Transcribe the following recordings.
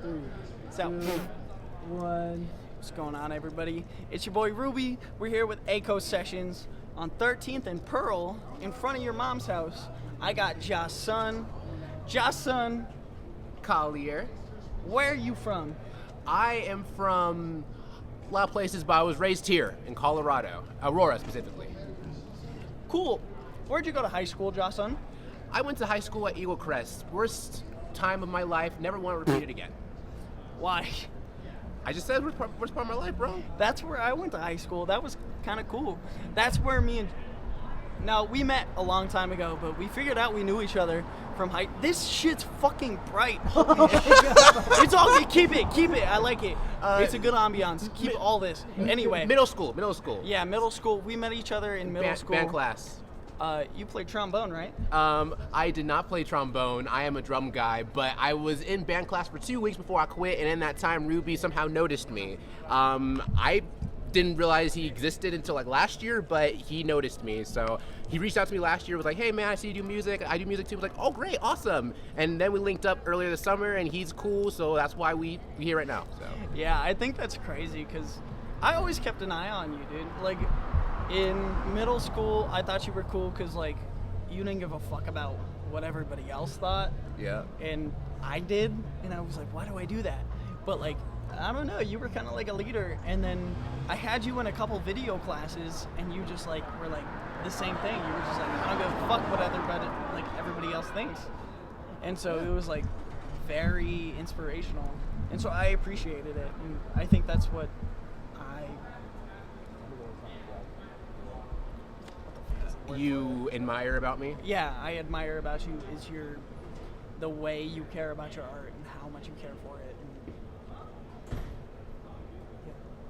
3, So, 2, 1. what's going on, everybody? It's your boy Ruby. We're here with ACO Sessions on 13th and Pearl in front of your mom's house. I got Jah-Sun Collier. Where are you from? I am from a lot of places, but I was raised here in Colorado, Aurora specifically. Cool. Where'd you go to high school, Jah-Sun? I went to high school at Eagle Crest. Worst time of my life. Never want to repeat it again. Why? I just said worst part of my life, bro. That's where I went to high school. That was kind of cool. That's where me and... Now, we met a long time ago, but we figured out we knew each other from high... This shit's fucking bright. It's all good. Keep it. I like it. It's a good ambiance. Keep all this. Anyway. Middle school. Yeah, middle school. We met each other in middle school. Band class. You played trombone, right? I did not play trombone. I am a drum guy, but I was in band class for 2 weeks before I quit, and in that time, Ruby somehow noticed me. I didn't realize he existed until like last year, but he noticed me. So he reached out to me last year, was like, hey man, I see you do music. I do music too. I was like, oh great, awesome. And then we linked up earlier this summer, and he's cool, so that's why we here right now. So yeah, I think that's crazy because I always kept an eye on you, dude. Like in middle school, I thought you were cool because like you didn't give a fuck about what everybody else thought. Yeah. And I did, and I was like, why do I do that? But like, I don't know, you were kind of like a leader, and then I had you in a couple video classes, and you just like were like the same thing. You were just like, I don't give a fuck what everybody else thinks. And so it was like very inspirational, and so I appreciated it, and I think that's what you admire about me? I admire about you is the way you care about your art and how much you care for it.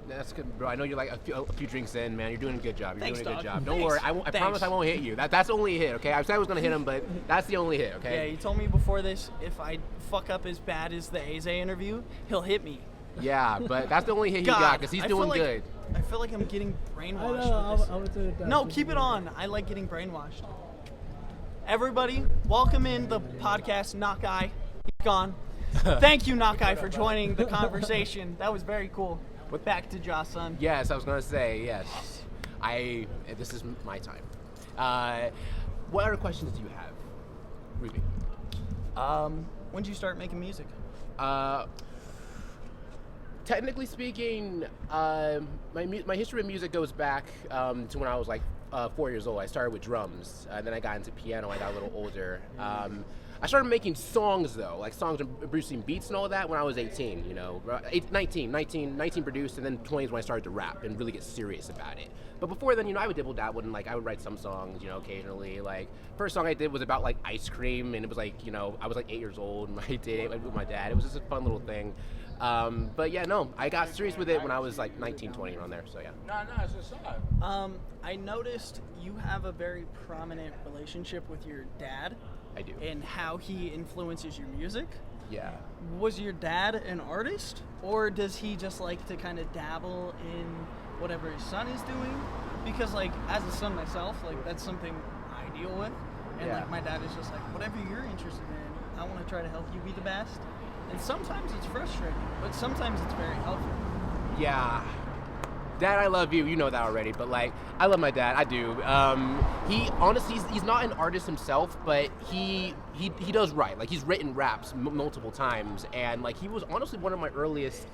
That's good, bro. I know you're like a few drinks in, man. You're doing a good job. Thanks, doing a good dog. job. Don't Thanks. worry. I promise I won't hit you. That's the only hit, okay? I said I was gonna hit him, but that's the only hit, okay? Yeah, you told me before this, if I fuck up as bad as the Aze interview, he'll hit me. Yeah, but that's the only hit he got because he's doing good. I feel like I'm getting brainwashed. I would say that. No, keep it on. I like getting brainwashed. Everybody, welcome in the podcast, Not Guy. He's gone. Thank you, Not Guy, for joining the conversation. That was very cool. Back to Jah-Sun. Yes, I was gonna say yes. This is my time. What other questions do you have, Ruby? When did you start making music? Technically speaking, my history of music goes back to when I was like 4 years old. I started with drums, then I got into piano. I got a little older. I started making songs though, like songs and producing beats and all of that when I was 18, 19 produced, and then 20 is when I started to rap and really get serious about it. But before then, I would dibble dabble and like I would write some songs, occasionally. Like first song I did was about like ice cream, and it was like, I was like 8 years old and I did it with my dad. It was just a fun little thing. But yeah, no, I got serious with it when I was like 19, 20 around there, so yeah. No, it's a song. I noticed you have a very prominent relationship with your dad. I do. And how he influences your music. Yeah. Was your dad an artist, or does he just like to kind of dabble in whatever his son is doing? Because like as a son myself, like that's something I deal with, and like my dad is just like, whatever you're interested in, I want to try to help you be the best. And sometimes it's frustrating, but sometimes it's very helpful. Yeah. Dad, I love you. You know that already, but like, I love my dad. I do. He honestly, he's not an artist himself, but he does write. Like, he's written raps multiple times, and like, he was honestly one of my earliest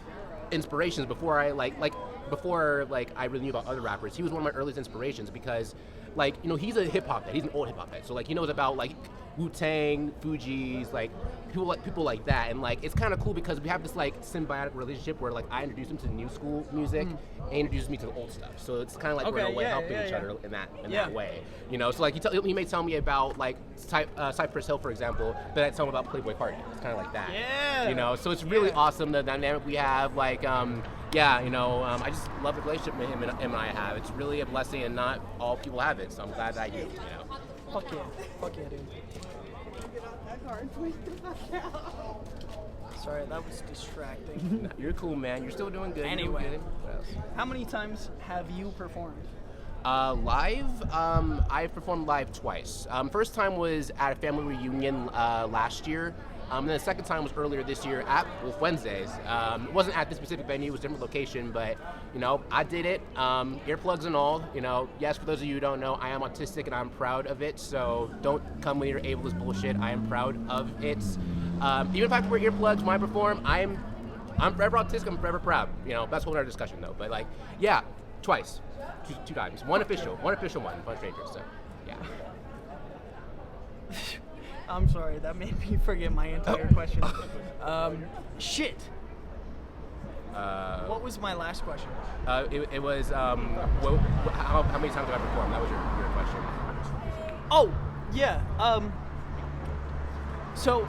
inspirations before I I really knew about other rappers. He was one of my earliest inspirations because, like, he's a hip hop head. He's an old hip hop head, so like, he knows about like Wu-Tang, Fugees, like people like that, and like it's kind of cool because we have this like symbiotic relationship where like I introduce him to new school music and he introduces me to the old stuff. So it's kind of like we're in a way helping each other in that way, So like he may tell me about like Cypress Hill, for example, but I tell him about Playboy Cardi. It's kind of like that. Yeah. So it's really awesome the dynamic we have. Like I just love the relationship him and I have. It's really a blessing, and not all people have it. So I'm glad that I do. Fuck yeah, dude. Sorry, that was distracting. You're cool, man. You're still doing good. Anyway, You're doing good. What else? How many times have you performed? Live, I've performed live twice. First time was at a family reunion last year. And then the second time was earlier this year at Wolf Wednesdays. It wasn't at this specific venue, it was a different location, but, you know, I did it, earplugs and all. You know, yes, for those of you who don't know, I am autistic and I'm proud of it, so don't come with your ableist bullshit. I am proud of it. Even if I have to wear earplugs when I perform, I'm forever autistic, I'm forever proud. You know, that's a whole other discussion though. But like, yeah, twice. Two times. One official one, fun strangers, so, yeah. I'm sorry, that made me forget my entire question. Shit. What was my last question? It was, how many times have I performed? That was your question. Oh, yeah. So,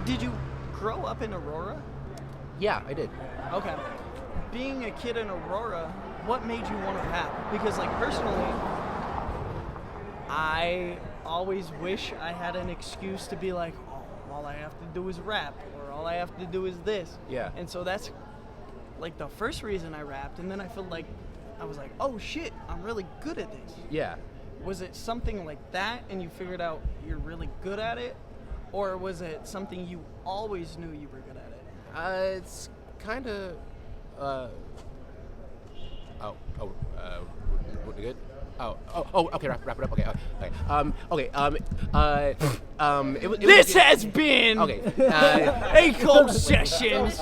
did you grow up in Aurora? Yeah, I did. Okay. Being a kid in Aurora, what made you want to rap? Because, like, personally, I always wish I had an excuse to be like, oh, all I have to do is rap, or all I have to do is this. Yeah. And so that's, like, the first reason I rapped, and then I feel like, I was like, oh, shit, I'm really good at this. Yeah. Was it something like that, and you figured out you're really good at it? Or was it something you always knew you were good at it? It's kind of, we're good? Okay, wrap it up. Okay. This has been Echo Sessions.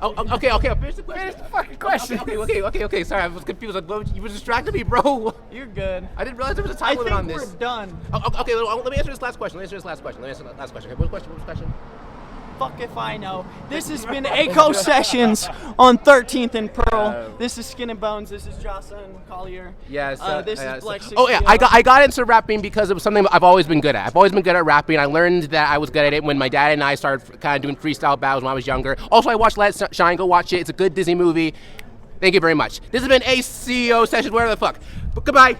Okay. Finish the fucking question. Okay. Sorry, I was confused. Like, you were distracting me, bro. You're good. I didn't realize there was a time limit on this. I think we're done. Okay, let me answer this last question. Okay, what was the question? Fuck if I know. This has been Echo Sessions on 13th and Pearl. This is Skin and Bones. This is Jah-Sun Collier. Yes. This is Black. Oh yeah, I got into rapping because it was something I've always been good at. I've always been good at rapping. I learned that I was good at it when my dad and I started kind of doing freestyle battles when I was younger. Also, I watched Let Shine. Go watch it. It's a good Disney movie. Thank you very much. This has been a CEO session. Whatever the fuck. But goodbye.